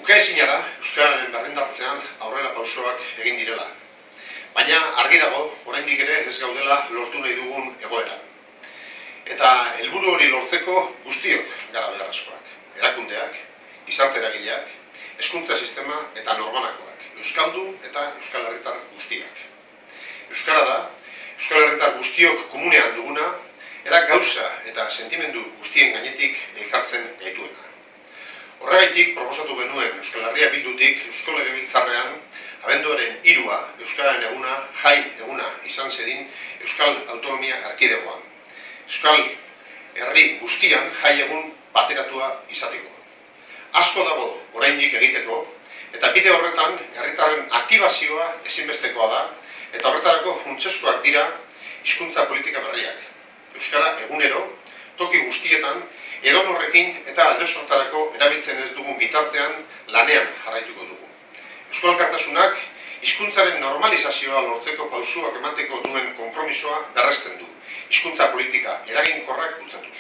Ukaezina da euskararen berrindartzean aurrera pausoak egin direla. Baina argi dago, oraindik ere ez gaudela lortu nahi dugun egoera. Eta helburu hori lortzeko guztiok gara beharrezkoak. Erakundeak, gizarte eragileak, hezkuntza sistema eta norbanakoak, euskaldun eta euskal herritar guztiak. Euskara da, euskal herritar guztiok komunean duguna, era gauza eta sentimendu guztien gainetik elkartzen gaituena. Horregaitik proposatu genuen Euskal Herria Bildutik Eusko Legebiltzarrean abenduaren 3 Euskararen eguna, jai eguna izan zedin Euskal Autonomia Erkidegoan. Euskal Herri guztian jai egun bateratua izateko. Asko dago oraindik egiteko, eta bide horretan herritarren aktibazioa ezinbestekoa da, eta horretarako funtsezkoak dira hizkuntza politika berriak. Euskara egunero, toki guztietan, edonorrekin eta aldesortarako erabiltzen ez dugun bitartean lanean jarraituko dugu. Eusko Alkartasunak hizkuntzaren normalizazioa lortzeko pausuak emateko duen konpromisoa berresten du, hizkuntza politika eraginkorrak bultzatuz.